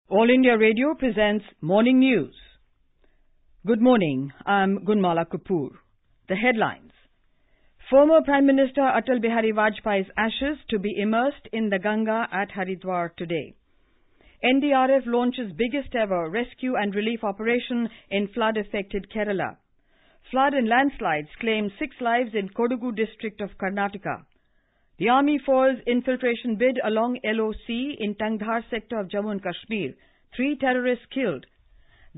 All India Radio presents Morning News. Good morning, I'm Gunmala Kapoor. The headlines. Former Prime Minister Atal Bihari Vajpayee's ashes to be immersed in the Ganga at Haridwar today. NDRF launches biggest ever rescue and relief operation in flood-affected Kerala. Flood and landslides claim 6 lives in Kodagu district of Karnataka. The army foils infiltration bid along LOC in Tangdhar sector of Jammu and Kashmir. 3 terrorists killed.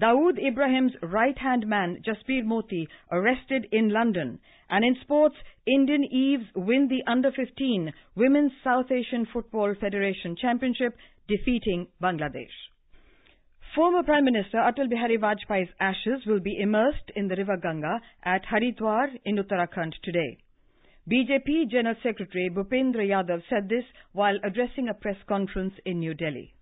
Dawood Ibrahim's right-hand man, Jasprit Moti, arrested in London. And in sports, Indian Eves win the Under-15 Women's South Asian Football Federation Championship, defeating Bangladesh. Former Prime Minister Atal Bihari Vajpayee's ashes will be immersed in the river Ganga at Haridwar in Uttarakhand today. BJP General Secretary Bhupendra Yadav said this while addressing a press conference in New Delhi.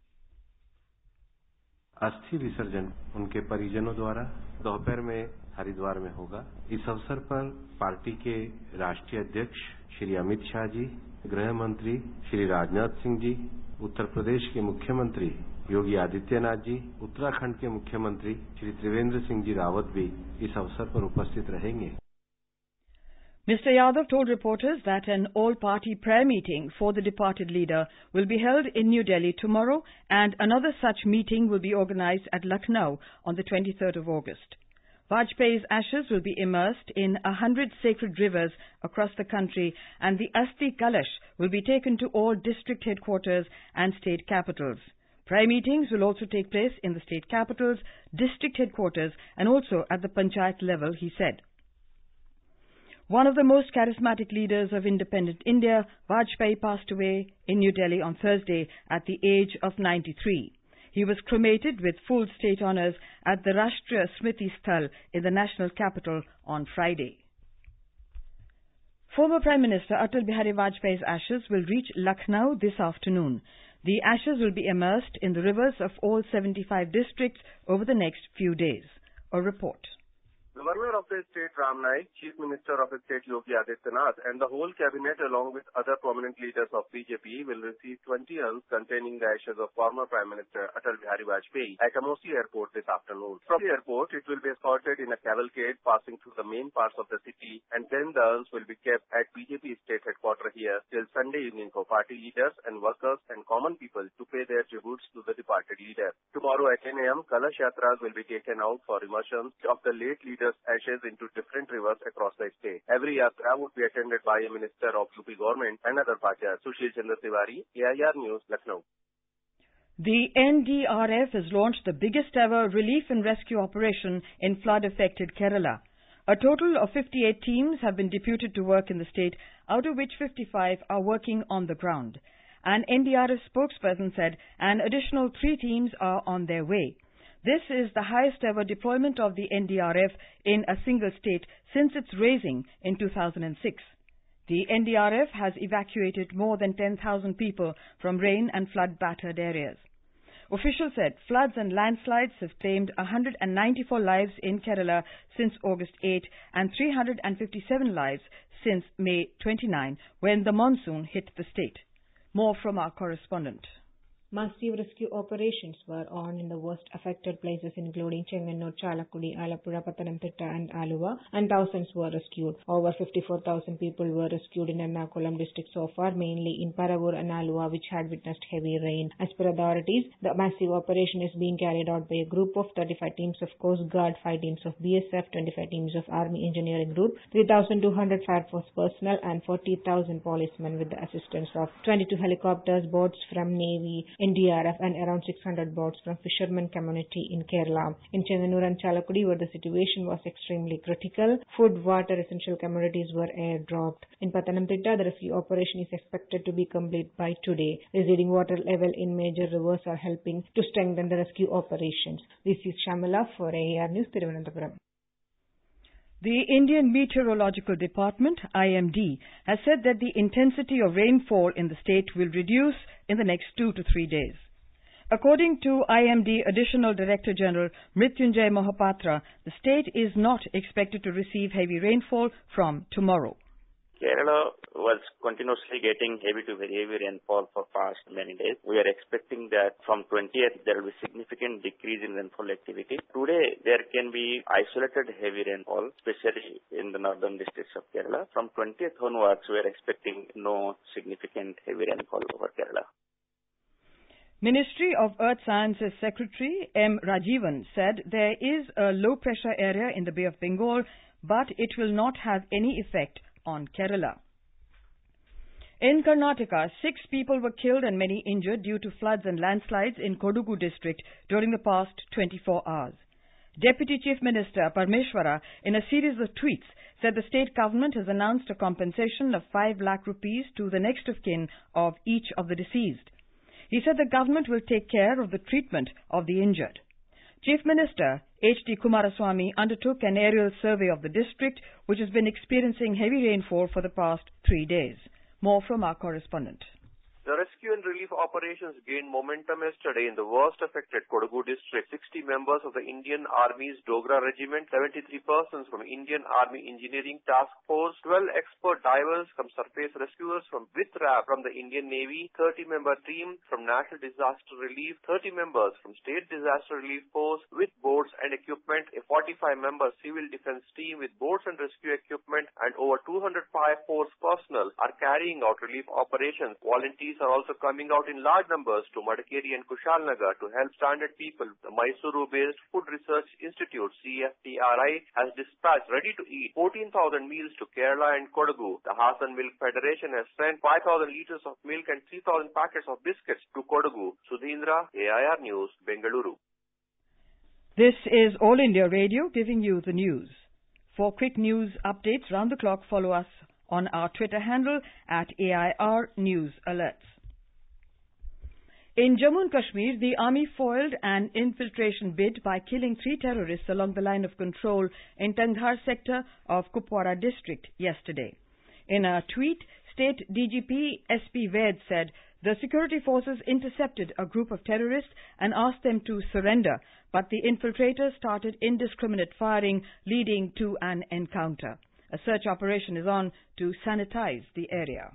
अस्थि विसर्जन उनके परिजनों द्वारा दोपहर में हरिद्वार में होगा। इस अवसर पर पार्टी के राष्ट्रीय अध्यक्ष श्री अमित शाह जी, गृह मंत्री श्री राजनाथ सिंह जी, उत्तर प्रदेश के मुख्यमंत्री योगी आदित्यनाथ जी, उत्तराखंड के मुख्यमंत्री श्री त्रिवेंद्र सिंह जी रावत भी इस अवसर पर उपस्थित रहेंगे। Mr. Yadav told reporters that an all-party prayer meeting for the departed leader will be held in New Delhi tomorrow, and another such meeting will be organized at Lucknow on the 23rd of August. Vajpayee's ashes will be immersed in 100 sacred rivers across the country, and the Asti Kalash will be taken to all district headquarters and state capitals. Prayer meetings will also take place in the state capitals, district headquarters, and also at the panchayat level, he said. One of the most charismatic leaders of independent India, Vajpayee passed away in New Delhi on Thursday at the age of 93. He was cremated with full state honours at the Rashtriya Smriti Sthal in the national capital on Friday. Former Prime Minister Atal Bihari Vajpayee's ashes will reach Lucknow this afternoon. The ashes will be immersed in the rivers of all 75 districts over the next few days. A report. Governor of the state Ram Naik, Chief Minister of the state Yogi Adityanath, and the whole cabinet along with other prominent leaders of BJP will receive 20 urns containing the ashes of former Prime Minister Atal Bihari Vajpayee at Amosi Airport this afternoon. From the airport, it will be escorted in a cavalcade passing through the main parts of the city, and then the urns will be kept at BJP state headquarters here till Sunday evening for party leaders and workers and common people to pay their tributes to the departed leader. Tomorrow at 10 a.m., Kalash Yatras will be taken out for immersion of the late leader ashes into different rivers across the state. Every yatra would be attended by a minister of UP government and other parties. Sushil Chandra Tiwari, AIR News, Lucknow. The NDRF has launched the biggest ever relief and rescue operation in flood-affected Kerala. A total of 58 teams have been deputed to work in the state, out of which 55 are working on the ground. An NDRF spokesperson said an additional 3 teams are on their way. This is the highest ever deployment of the NDRF in a single state since its raising in 2006. The NDRF has evacuated more than 10,000 people from rain and flood-battered areas. Officials said floods and landslides have claimed 194 lives in Kerala since August 8 and 357 lives since May 29, when the monsoon hit the state. More from our correspondent. Massive rescue operations were on in the worst affected places including Chenganur, Chalakudy, Alappuzha, Pathanamthitta and Aluva, and thousands were rescued. Over 54,000 people were rescued in Ernakulam district so far, mainly in Paravur and Aluva, which had witnessed heavy rain. As per authorities, the massive operation is being carried out by a group of 35 teams of Coast Guard, 5 teams of BSF, 25 teams of Army Engineering Group, 3,200 Fire Force personnel and 40,000 policemen with the assistance of 22 helicopters, boats from Navy, NDRF and around 600 boats from fishermen community in Kerala. In Chenganur and Chalakudy, where the situation was extremely critical, food, water, essential commodities were airdropped. In Pathanamthitta, the rescue operation is expected to be complete by today. Receding water level in major rivers are helping to strengthen the rescue operations. This is Shamala for AIR News, Thiruvananthapuram. The Indian Meteorological Department, IMD, has said that the intensity of rainfall in the state will reduce in the next 2 to 3 days. According to IMD Additional Director General Mrityunjay Mohapatra, the state is not expected to receive heavy rainfall from tomorrow. Kerala was continuously getting heavy to very heavy rainfall for past many days. We are expecting that from 20th there will be significant decrease in rainfall activity. Today there can be isolated heavy rainfall, especially in the northern districts of Kerala. From 20th onwards, we are expecting no significant heavy rainfall over Kerala. Ministry of Earth Sciences Secretary M. Rajivan said there is a low pressure area in the Bay of Bengal, but it will not have any effect on Kerala. In Karnataka, 6 people were killed and many injured due to floods and landslides in Kodagu district during the past 24 hours. Deputy Chief Minister Parameswara, in a series of tweets, said the state government has announced a compensation of 5 lakh rupees to the next of kin of each of the deceased. He said the government will take care of the treatment of the injured. Chief Minister H.D. Kumaraswamy undertook an aerial survey of the district, which has been experiencing heavy rainfall for the past 3 days. More from our correspondent. The rescue and relief operations gained momentum yesterday in the worst affected Kodagu district. 60 members of the Indian Army's Dogra Regiment, 73 persons from Indian Army Engineering Task Force, 12 expert divers from surface rescuers from WITRAP from the Indian Navy, 30-member team from National Disaster Relief, 30 members from State Disaster Relief Force with boats and equipment, a 45-member civil defense team with boats and rescue equipment, and over 205 force personnel are carrying out relief operations. Volunteers are also coming out in large numbers to Madikeri and Kushalnagar to help stranded people. The Mysuru-based Food Research Institute, CFTRI, has dispatched ready-to-eat 14,000 meals to Kerala and Kodagu. The Hassan Milk Federation has sent 5,000 liters of milk and 3,000 packets of biscuits to Kodagu. Sudhindra, AIR News, Bengaluru. This is All India Radio giving you the news. For quick news updates round the clock, follow us on our Twitter handle at AIR News Alerts. In Jammu and Kashmir, the army foiled an infiltration bid by killing 3 terrorists along the line of control in Tanghar sector of Kupwara district yesterday. In a tweet, State DGP SP Ved said the security forces intercepted a group of terrorists and asked them to surrender, but the infiltrators started indiscriminate firing, leading to an encounter. A search operation is on to sanitize the area.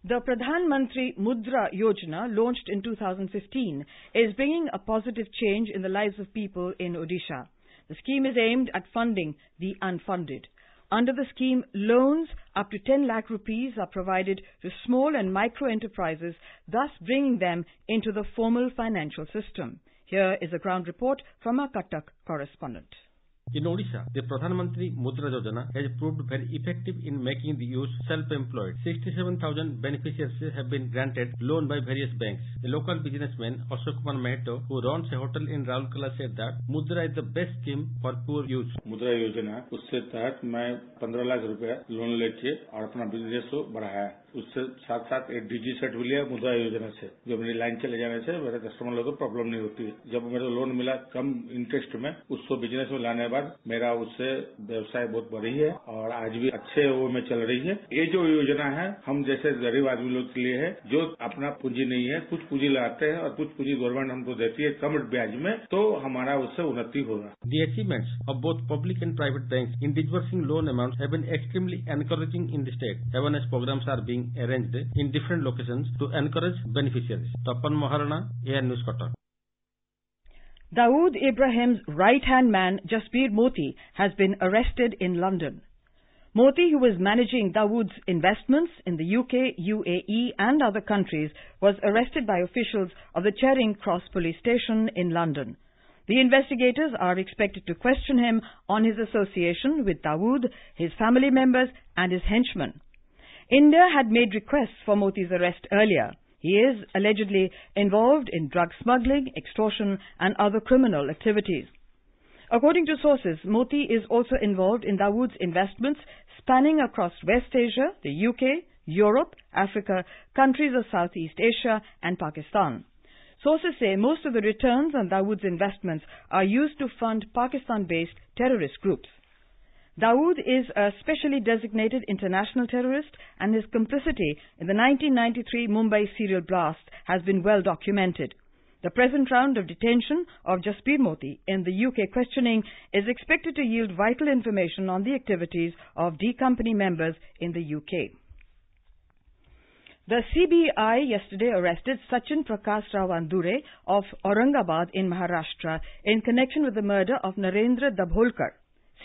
The Pradhan Mantri Mudra Yojana, launched in 2015, is bringing a positive change in the lives of people in Odisha. The scheme is aimed at funding the unfunded. Under the scheme, loans up to 10 lakh rupees are provided to small and micro enterprises, thus bringing them into the formal financial system. Here is a ground report from our Cuttack correspondent. In Odisha, the Pradhan Mantri Mudra Yojana has proved very effective in making the youth self-employed. 67,000 beneficiaries have been granted loan by various banks. The local businessman Ashok Kumar Meheto, who runs a hotel in Raulkela, said that Mudra is the best scheme for poor youth. मुद्रा योजना उससे तहत मैं 15 लाख रुपया loan लेके और अपना business को बढ़ाया। उससे साथ साथ एक डीजी सेट भी लिया मुद्रा योजना से, जो मेरी लाइन चले जाने से मेरे कस्टमर लोगों को प्रॉब्लम नहीं होती है। जब मेरे लोन मिला कम इंटरेस्ट में, उसको बिजनेस में लाने के बाद मेरा उससे व्यवसाय बहुत बढ़ी है और आज भी अच्छे वो में चल रही है। ये जो योजना है हम जैसे गरीब आदमी लोग के लिए है, जो अपना पूंजी नहीं है, कुछ पूंजी लगाते हैं और कुछ पूंजी गवर्नमेंट हमको देती है कम ब्याज में, तो हमारा उससे उन्नति होगा। The achievements of both public and private banks in disbursing loan amounts have been extremely encouraging in the state. Awareness programs are being arranged in different locations to encourage beneficiaries. Tapan Maharana, AIR News, Cuttack. Dawood Ibrahim's right-hand man, Jaspir Moti, has been arrested in London. Moti, who was managing Dawood's investments in the UK, UAE and other countries, was arrested by officials of the Charing Cross Police Station in London. The investigators are expected to question him on his association with Dawood, his family members and his henchmen. India had made requests for Moti's arrest earlier. He is allegedly involved in drug smuggling, extortion and other criminal activities. According to sources, Moti is also involved in Dawood's investments spanning across West Asia, the UK, Europe, Africa, countries of Southeast Asia and Pakistan. Sources say most of the returns on Dawood's investments are used to fund Pakistan-based terrorist groups. Dawood is a specially designated international terrorist and his complicity in the 1993 Mumbai serial blast has been well documented. The present round of detention of Jaspir Moti in the UK questioning is expected to yield vital information on the activities of D Company members in the UK. The CBI yesterday arrested Sachin Prakash Rao Andure of Aurangabad in Maharashtra in connection with the murder of Narendra Dabholkar.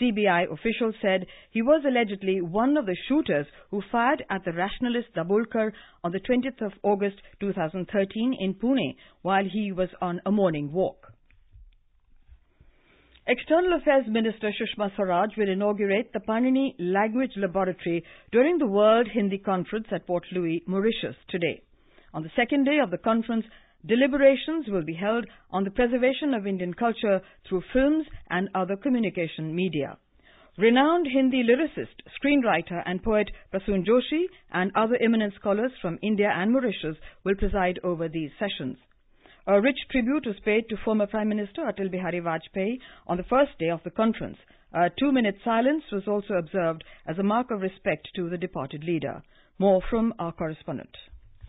CBI officials said he was allegedly one of the shooters who fired at the rationalist Dabholkar on the 20th of August 2013 in Pune while he was on a morning walk. External Affairs Minister Sushma Swaraj will inaugurate the Panini Language Laboratory during the World Hindi Conference at Port Louis, Mauritius today. On the second day of the conference, deliberations will be held on the preservation of Indian culture through films and other communication media. Renowned Hindi lyricist, screenwriter and poet Prasoon Joshi and other eminent scholars from India and Mauritius will preside over these sessions. A rich tribute was paid to former Prime Minister Atal Bihari Vajpayee on the first day of the conference. A 2-minute silence was also observed as a mark of respect to the departed leader. More from our correspondent.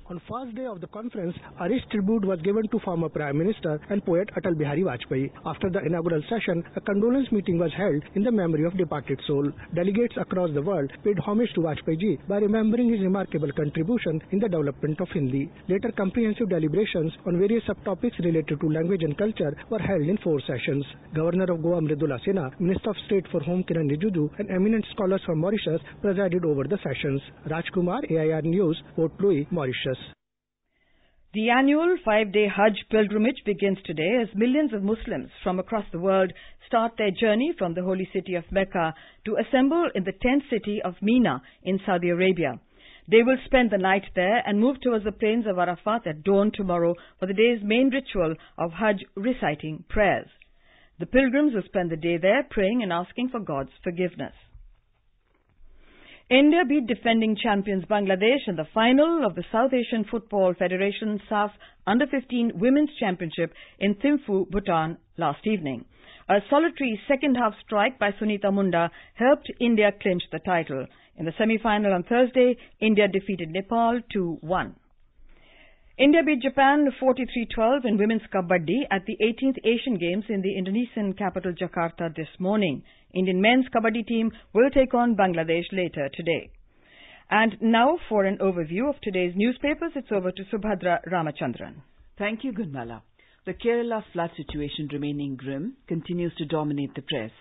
On first day of the conference, a rich tribute was given to former Prime Minister and poet Atal Bihari Vajpayee. After the inaugural session, a condolence meeting was held in the memory of departed soul. Delegates across the world paid homage to Vajpayee ji by remembering his remarkable contribution in the development of Hindi. Later, comprehensive deliberations on various subtopics related to language and culture were held in 4 sessions. Governor of Goa Mridula Sinha, Minister of State for Home Kiran Rijiju and eminent scholars from Mauritius presided over the sessions. Rajkumar, AIR News, Port Louis, Mauritius. The annual 5-day Hajj pilgrimage begins today as millions of Muslims from across the world start their journey from the holy city of Mecca to assemble in the tent city of Mina in Saudi Arabia. They will spend the night there and move towards the plains of Arafat at dawn tomorrow for the day's main ritual of Hajj reciting prayers. The pilgrims will spend the day there praying and asking for God's forgiveness. India beat defending champions Bangladesh in the final of the South Asian Football Federation SAF Under-15 Women's Championship in Thimphu, Bhutan last evening. A solitary second-half strike by Sunita Munda helped India clinch the title. In the semi-final on Thursday, India defeated Nepal 2-1. India beat Japan 43-12 in women's kabaddi at the 18th Asian Games in the Indonesian capital Jakarta this morning. Indian men's kabaddi team will take on Bangladesh later today. And now for an overview of today's newspapers, it's over to Subhadra Ramachandran. Thank you, Gunmala. The Kerala flood situation remaining grim continues to dominate the press.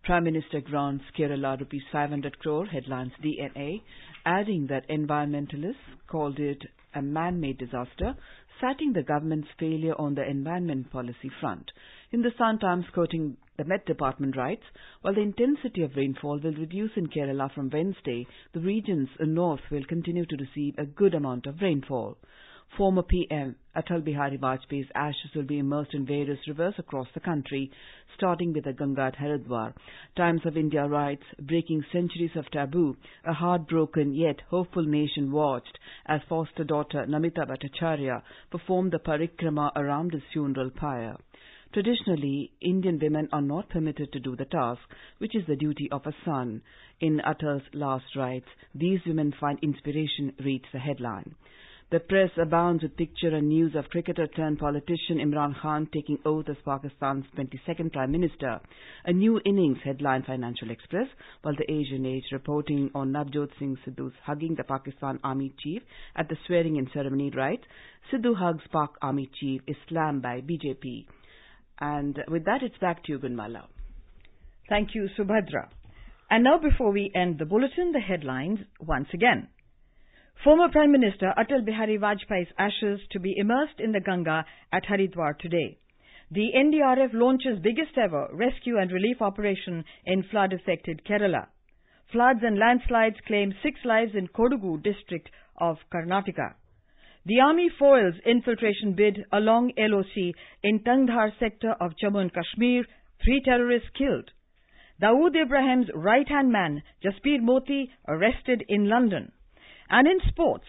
Prime Minister grants Kerala rupees 500 crore, headlines DNA, adding that environmentalists called it a man-made disaster, citing the government's failure on the environment policy front. In the Sun Times, quoting the Met Department writes, while the intensity of rainfall will reduce in Kerala from Wednesday, the regions north will continue to receive a good amount of rainfall. Former PM Atal Bihari Vajpayee's ashes will be immersed in various rivers across the country, starting with the Ganga at Haridwar. Times of India writes, breaking centuries of taboo, a heartbroken yet hopeful nation watched as foster daughter Namita Bhattacharya performed the parikrama around his funeral pyre. Traditionally, Indian women are not permitted to do the task, which is the duty of a son. In Atal's last rites, these women find inspiration, reads the headline. The press abounds with picture and news of cricketer turned politician Imran Khan taking oath as Pakistan's 22nd Prime Minister. A new innings, headline Financial Express, while the Asian Age reporting on Navjot Singh Sidhu's hugging the Pakistan Army Chief at the swearing-in ceremony writes, Sidhu hugs Pak Army Chief is slammed by BJP. And with that, it's back to you, Gunmala. Thank you, Subhadra. And now before we end the bulletin, the headlines once again. Former Prime Minister Atal Bihari Vajpayee's ashes to be immersed in the Ganga at Haridwar today. The NDRF launches biggest ever rescue and relief operation in flood-affected Kerala. Floods and landslides claim 6 lives in Kodagu district of Karnataka. The army foils infiltration bid along LOC in Tangdhar sector of Jammu and Kashmir, 3 terrorists killed. Dawood Ibrahim's right-hand man, Jaspir Moti, arrested in London. And in sports,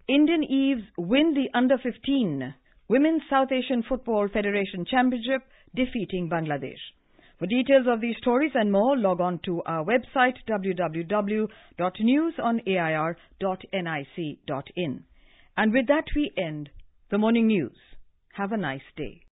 Indian Eves win the Under-15 Women's South Asian Football Federation Championship, defeating Bangladesh. For details of these stories and more, log on to our website www.newsonair.nic.in. And with that, we end the morning news. Have a nice day.